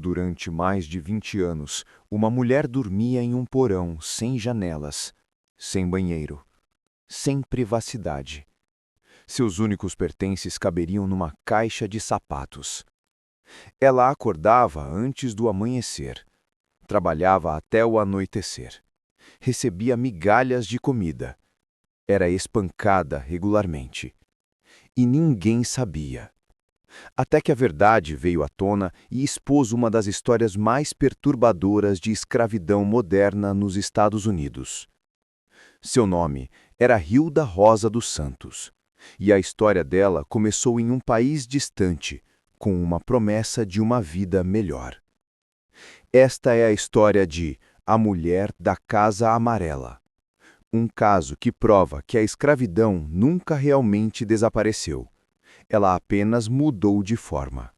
Durante mais de 20 anos, uma mulher dormia em um porão sem janelas, sem banheiro, sem privacidade. Seus únicos pertences caberiam numa caixa de sapatos. Ela acordava antes do amanhecer, trabalhava até o anoitecer, recebia migalhas de comida, era espancada regularmente. E ninguém sabia. Até que a verdade veio à tona e expôs uma das histórias mais perturbadoras de escravidão moderna nos Estados Unidos. Seu nome era Hilda Rosa dos Santos, e a história dela começou em um país distante, com uma promessa de uma vida melhor. Esta é a história de A Mulher da Casa Amarela, um caso que prova que a escravidão nunca realmente desapareceu. Ela apenas mudou de forma.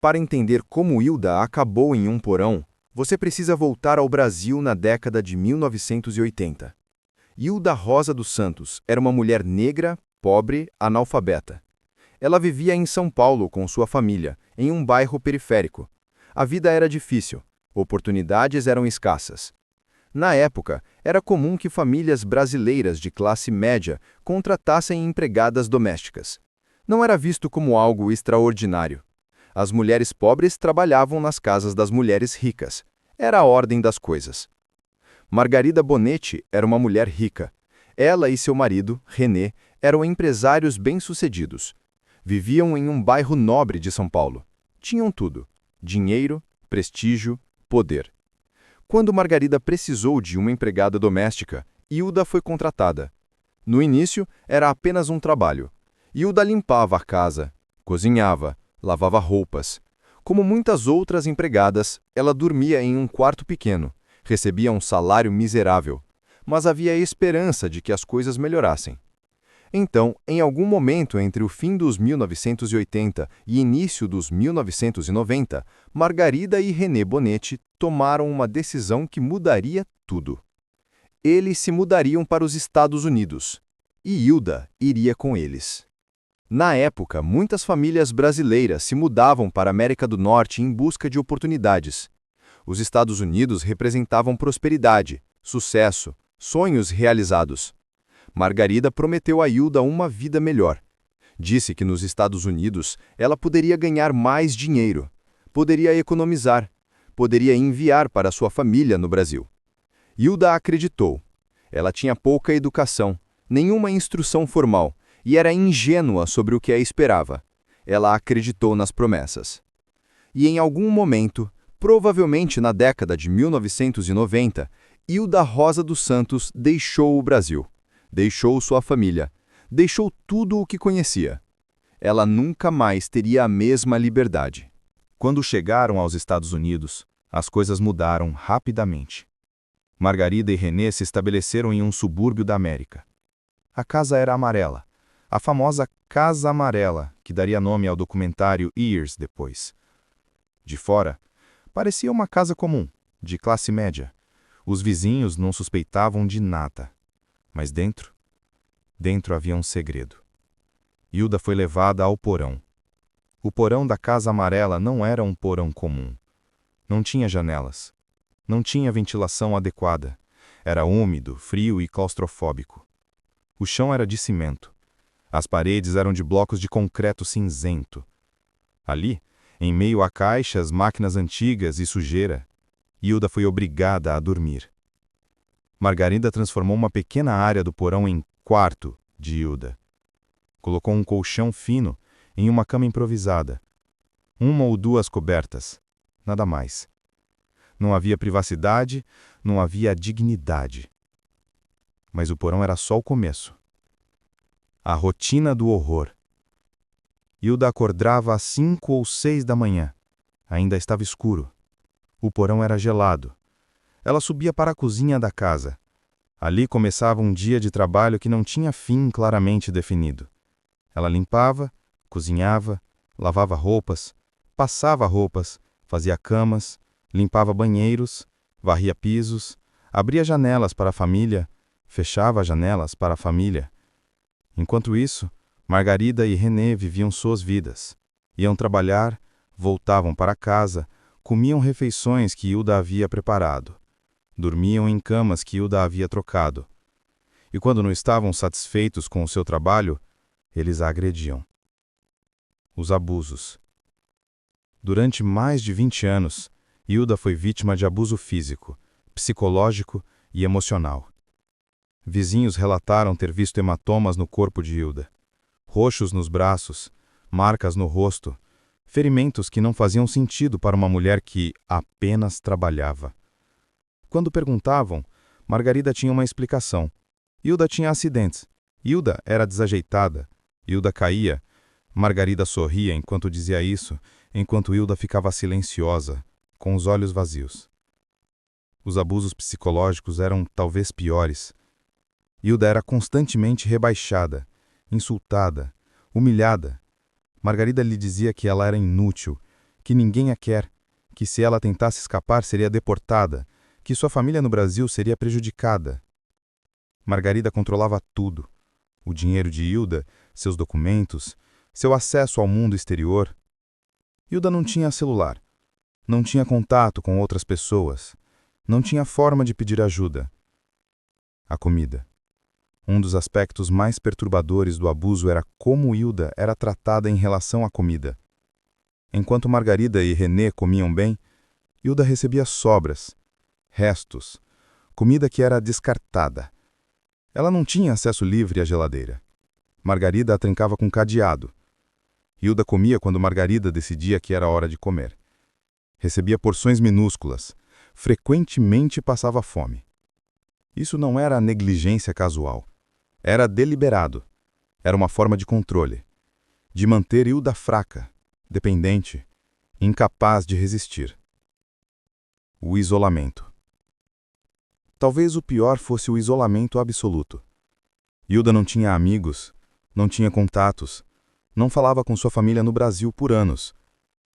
Para entender como Hilda acabou em um porão, você precisa voltar ao Brasil na década de 1980. Hilda Rosa dos Santos era uma mulher negra, pobre, analfabeta. Ela vivia em São Paulo com sua família, em um bairro periférico. A vida era difícil, oportunidades eram escassas. Na época, era comum que famílias brasileiras de classe média contratassem empregadas domésticas. Não era visto como algo extraordinário. As mulheres pobres trabalhavam nas casas das mulheres ricas. Era a ordem das coisas. Margarida Bonetti era uma mulher rica. Ela e seu marido, René, eram empresários bem-sucedidos. Viviam em um bairro nobre de São Paulo. Tinham tudo: dinheiro, prestígio, poder. Quando Margarida precisou de uma empregada doméstica, Hilda foi contratada. No início, era apenas um trabalho. Hilda limpava a casa, cozinhava, lavava roupas. Como muitas outras empregadas, ela dormia em um quarto pequeno, recebia um salário miserável, mas havia esperança de que as coisas melhorassem. Então, em algum momento entre o fim dos 1980 e início dos 1990, Margarida e René Bonetti tomaram uma decisão que mudaria tudo. Eles se mudariam para os Estados Unidos, e Hilda iria com eles. Na época, muitas famílias brasileiras se mudavam para a América do Norte em busca de oportunidades. Os Estados Unidos representavam prosperidade, sucesso, sonhos realizados. Margarida prometeu a Hilda uma vida melhor. Disse que nos Estados Unidos ela poderia ganhar mais dinheiro, poderia economizar, poderia enviar para sua família no Brasil. Hilda acreditou. Ela tinha pouca educação, nenhuma instrução formal, e era ingênua sobre o que a esperava. Ela acreditou nas promessas. E em algum momento, provavelmente na década de 1990, Hilda Rosa dos Santos deixou o Brasil. Deixou sua família, deixou tudo o que conhecia. Ela nunca mais teria a mesma liberdade. Quando chegaram aos Estados Unidos, as coisas mudaram rapidamente. Margarida e René se estabeleceram em um subúrbio da América. A casa era amarela, a famosa Casa Amarela, que daria nome ao documentário Years depois. De fora, parecia uma casa comum, de classe média. Os vizinhos não suspeitavam de nada. Mas dentro havia um segredo. Hilda foi levada ao porão. O porão da Casa Amarela não era um porão comum. Não tinha janelas. Não tinha ventilação adequada. Era úmido, frio e claustrofóbico. O chão era de cimento. As paredes eram de blocos de concreto cinzento. Ali, em meio a caixas, máquinas antigas e sujeira, Hilda foi obrigada a dormir. Margarida transformou uma pequena área do porão em quarto de Hilda. Colocou um colchão fino em uma cama improvisada. Uma ou duas cobertas, nada mais. Não havia privacidade, não havia dignidade. Mas o porão era só o começo. A rotina do horror. Hilda acordava às 5 ou 6 da manhã. Ainda estava escuro. O porão era gelado. Ela subia para a cozinha da casa. Ali começava um dia de trabalho que não tinha fim claramente definido. Ela limpava, cozinhava, lavava roupas, passava roupas, fazia camas, limpava banheiros, varria pisos, abria janelas para a família, fechava janelas para a família. Enquanto isso, Margarida e René viviam suas vidas. Iam trabalhar, voltavam para casa, comiam refeições que Hilda havia preparado, dormiam em camas que Hilda havia trocado. E quando não estavam satisfeitos com o seu trabalho, eles a agrediam. Os abusos. Durante mais de 20 anos, Hilda foi vítima de abuso físico, psicológico e emocional. Vizinhos relataram ter visto hematomas no corpo de Hilda, roxos nos braços, marcas no rosto, ferimentos que não faziam sentido para uma mulher que apenas trabalhava. Quando perguntavam, Margarida tinha uma explicação. Hilda tinha acidentes. Hilda era desajeitada. Hilda caía. Margarida sorria enquanto dizia isso, enquanto Hilda ficava silenciosa, com os olhos vazios. Os abusos psicológicos eram talvez piores. Hilda era constantemente rebaixada, insultada, humilhada. Margarida lhe dizia que ela era inútil, que ninguém a quer, que se ela tentasse escapar seria deportada, que sua família no Brasil seria prejudicada. Margarida controlava tudo: o dinheiro de Hilda, seus documentos, seu acesso ao mundo exterior. Hilda não tinha celular, não tinha contato com outras pessoas, não tinha forma de pedir ajuda. A comida. Um dos aspectos mais perturbadores do abuso era como Hilda era tratada em relação à comida. Enquanto Margarida e René comiam bem, Hilda recebia sobras, restos, comida que era descartada. Ela não tinha acesso livre à geladeira. Margarida a trancava com cadeado. Hilda comia quando Margarida decidia que era hora de comer. Recebia porções minúsculas. Frequentemente passava fome. Isso não era negligência casual. Era deliberado. Era uma forma de controle. De manter Hilda fraca, dependente, incapaz de resistir. O isolamento. Talvez o pior fosse o isolamento absoluto. Hilda não tinha amigos, não tinha contatos, não falava com sua família no Brasil por anos.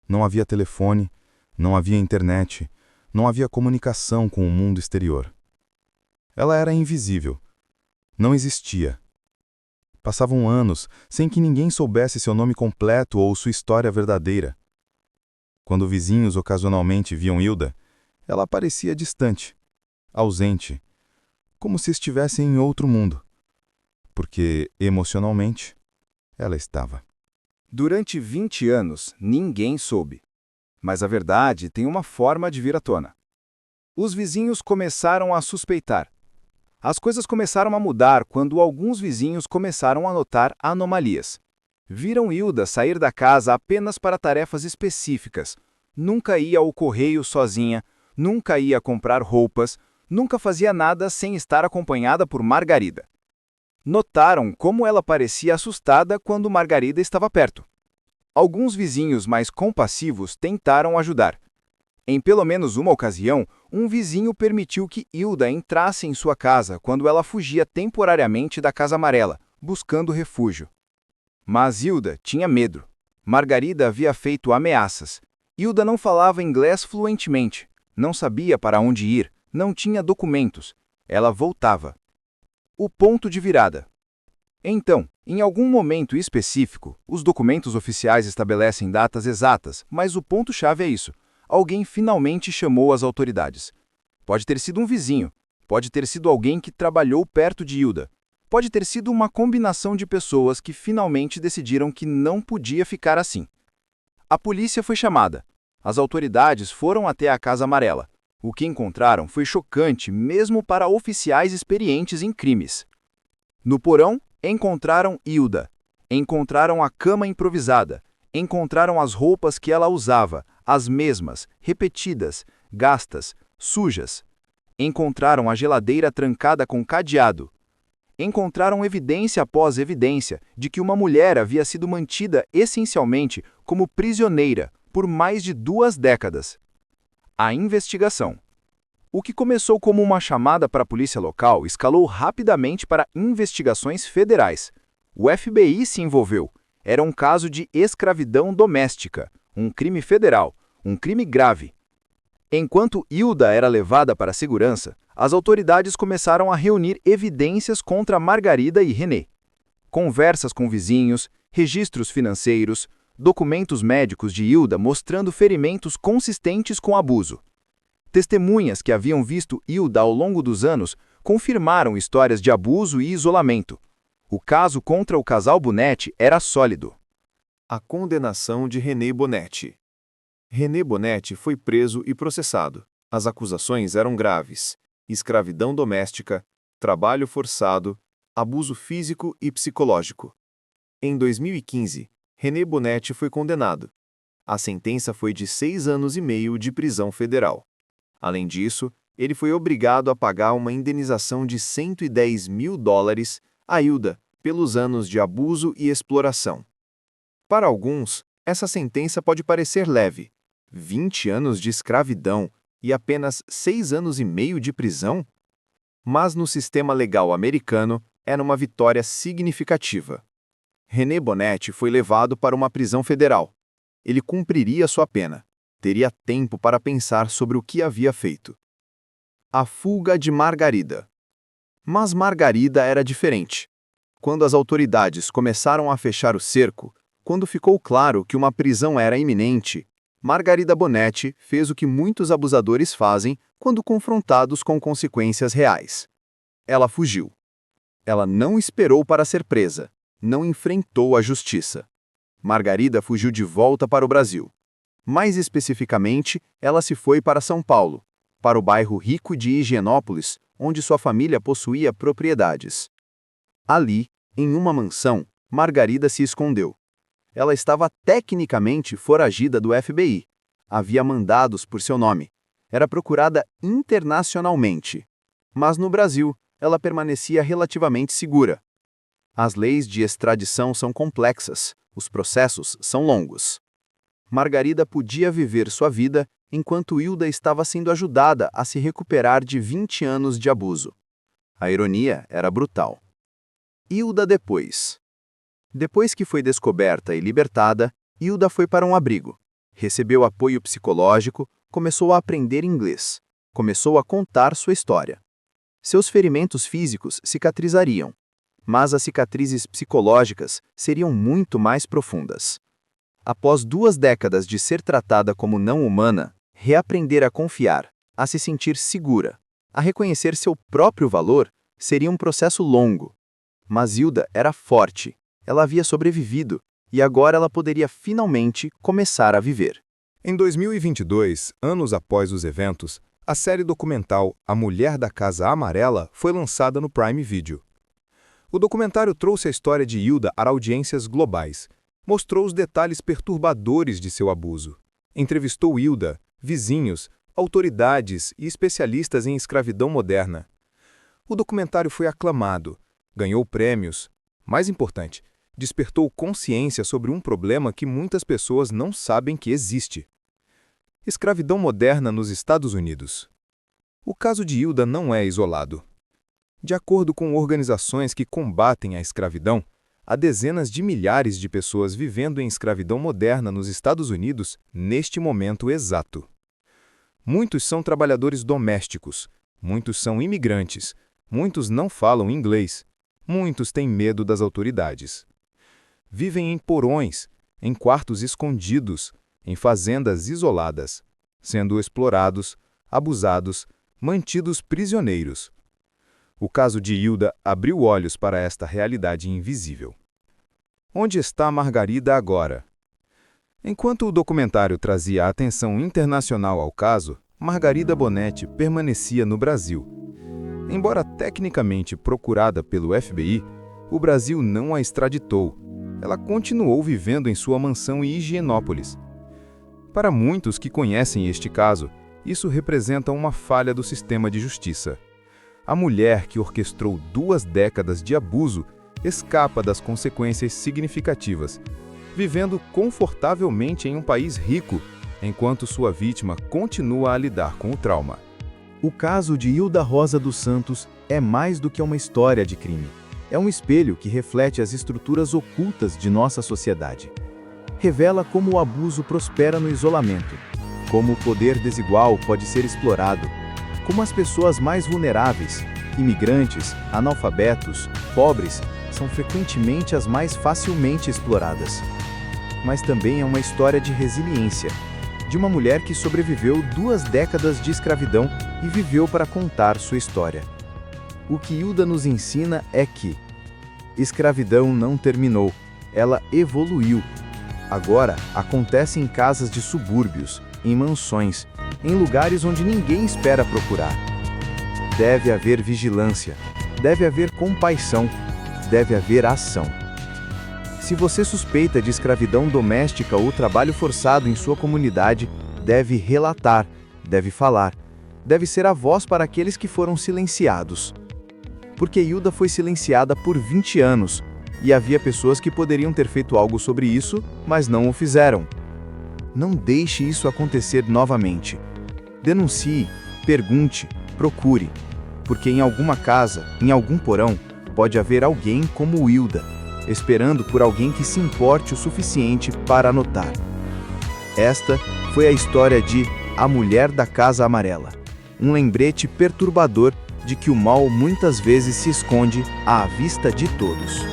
Não havia telefone, não havia internet, não havia comunicação com o mundo exterior. Ela era invisível. Não existia. Passavam anos sem que ninguém soubesse seu nome completo ou sua história verdadeira. Quando vizinhos ocasionalmente viam Hilda, ela parecia distante, ausente, como se estivesse em outro mundo, porque, emocionalmente, ela estava. Durante 20 anos, ninguém soube. Mas a verdade tem uma forma de vir à tona. Os vizinhos começaram a suspeitar. As coisas começaram a mudar quando alguns vizinhos começaram a notar anomalias. Viram Hilda sair da casa apenas para tarefas específicas. Nunca ia ao correio sozinha, nunca ia comprar roupas, nunca fazia nada sem estar acompanhada por Margarida. Notaram como ela parecia assustada quando Margarida estava perto. Alguns vizinhos mais compassivos tentaram ajudar. Em pelo menos uma ocasião, um vizinho permitiu que Hilda entrasse em sua casa quando ela fugia temporariamente da Casa Amarela, buscando refúgio. Mas Hilda tinha medo. Margarida havia feito ameaças. Hilda não falava inglês fluentemente, não sabia para onde ir, não tinha documentos. Ela voltava. O ponto de virada. Então, em algum momento específico, os documentos oficiais estabelecem datas exatas, mas o ponto-chave é isso. Alguém finalmente chamou as autoridades. Pode ter sido um vizinho, pode ter sido alguém que trabalhou perto de Hilda, pode ter sido uma combinação de pessoas que finalmente decidiram que não podia ficar assim. A polícia foi chamada. As autoridades foram até a Casa Amarela. O que encontraram foi chocante mesmo para oficiais experientes em crimes. No porão, encontraram Hilda. Encontraram a cama improvisada. Encontraram as roupas que ela usava, as mesmas, repetidas, gastas, sujas. Encontraram a geladeira trancada com cadeado. Encontraram evidência após evidência de que uma mulher havia sido mantida essencialmente como prisioneira por mais de 2 décadas. A investigação. O que começou como uma chamada para a polícia local escalou rapidamente para investigações federais. O FBI se envolveu. Era um caso de escravidão doméstica, um crime federal, um crime grave. Enquanto Hilda era levada para a segurança, as autoridades começaram a reunir evidências contra Margarida e René. Conversas com vizinhos, registros financeiros, documentos médicos de Hilda mostrando ferimentos consistentes com abuso. Testemunhas que haviam visto Hilda ao longo dos anos confirmaram histórias de abuso e isolamento. O caso contra o casal Bonetti era sólido. A condenação de René Bonetti. René Bonetti foi preso e processado. As acusações eram graves: escravidão doméstica, trabalho forçado, abuso físico e psicológico. Em 2015, René Bonetti foi condenado. A sentença foi de 6 anos e meio de prisão federal. Além disso, ele foi obrigado a pagar uma indenização de $110 mil a Hilda pelos anos de abuso e exploração. Para alguns, essa sentença pode parecer leve: 20 anos de escravidão e apenas 6 anos e meio de prisão? Mas no sistema legal americano, era uma vitória significativa. René Bonetti foi levado para uma prisão federal. Ele cumpriria sua pena. Teria tempo para pensar sobre o que havia feito. A fuga de Margarida. Mas Margarida era diferente. Quando as autoridades começaram a fechar o cerco, quando ficou claro que uma prisão era iminente, Margarida Bonetti fez o que muitos abusadores fazem quando confrontados com consequências reais. Ela fugiu. Ela não esperou para ser presa, não enfrentou a justiça. Margarida fugiu de volta para o Brasil. Mais especificamente, ela se foi para São Paulo, para o bairro rico de Higienópolis, onde sua família possuía propriedades. Ali, em uma mansão, Margarida se escondeu. Ela estava tecnicamente foragida do FBI. Havia mandados por seu nome. Era procurada internacionalmente. Mas no Brasil, ela permanecia relativamente segura. As leis de extradição são complexas, os processos são longos. Margarida podia viver sua vida enquanto Hilda estava sendo ajudada a se recuperar de 20 anos de abuso. A ironia era brutal. Hilda depois. Depois que foi descoberta e libertada, Hilda foi para um abrigo. Recebeu apoio psicológico, começou a aprender inglês. Começou a contar sua história. Seus ferimentos físicos cicatrizariam, mas as cicatrizes psicológicas seriam muito mais profundas. Após 2 décadas de ser tratada como não humana, reaprender a confiar, a se sentir segura, a reconhecer seu próprio valor, seria um processo longo. Mas Hilda era forte. Ela havia sobrevivido, e agora ela poderia finalmente começar a viver. Em 2022, anos após os eventos, a série documental A Mulher da Casa Amarela foi lançada no Prime Video. O documentário trouxe a história de Hilda a audiências globais, mostrou os detalhes perturbadores de seu abuso, entrevistou Hilda, vizinhos, autoridades e especialistas em escravidão moderna. O documentário foi aclamado, ganhou prêmios. Mais importante, despertou consciência sobre um problema que muitas pessoas não sabem que existe. Escravidão moderna nos Estados Unidos. O caso de Hilda não é isolado. De acordo com organizações que combatem a escravidão, há dezenas de milhares de pessoas vivendo em escravidão moderna nos Estados Unidos neste momento exato. Muitos são trabalhadores domésticos, muitos são imigrantes, muitos não falam inglês, muitos têm medo das autoridades. Vivem em porões, em quartos escondidos, em fazendas isoladas, sendo explorados, abusados, mantidos prisioneiros. O caso de Hilda abriu olhos para esta realidade invisível. Onde está Margarida agora? Enquanto o documentário trazia atenção internacional ao caso, Margarida Bonetti permanecia no Brasil. Embora tecnicamente procurada pelo FBI, o Brasil não a extraditou. Ela continuou vivendo em sua mansão em Higienópolis. Para muitos que conhecem este caso, isso representa uma falha do sistema de justiça. A mulher que orquestrou 2 décadas de abuso escapa das consequências significativas, vivendo confortavelmente em um país rico, enquanto sua vítima continua a lidar com o trauma. O caso de Hilda Rosa dos Santos é mais do que uma história de crime. É um espelho que reflete as estruturas ocultas de nossa sociedade. Revela como o abuso prospera no isolamento, como o poder desigual pode ser explorado, como as pessoas mais vulneráveis, imigrantes, analfabetos, pobres, são frequentemente as mais facilmente exploradas. mas também é uma história de resiliência, de uma mulher que sobreviveu 2 décadas de escravidão e viveu para contar sua história. O que Hilda nos ensina é que escravidão não terminou, ela evoluiu. Agora acontece em casas de subúrbios, em mansões, em lugares onde ninguém espera procurar. Deve haver vigilância, deve haver compaixão, deve haver ação. Se você suspeita de escravidão doméstica ou trabalho forçado em sua comunidade, deve relatar, deve falar, deve ser a voz para aqueles que foram silenciados. Porque Hilda foi silenciada por 20 anos, e havia pessoas que poderiam ter feito algo sobre isso, mas não o fizeram. Não deixe isso acontecer novamente. Denuncie, pergunte, procure, porque em alguma casa, em algum porão, pode haver alguém como Hilda, esperando por alguém que se importe o suficiente para anotar. Esta foi a história de A Mulher da Casa Amarela, um lembrete perturbador de que o mal muitas vezes se esconde à vista de todos.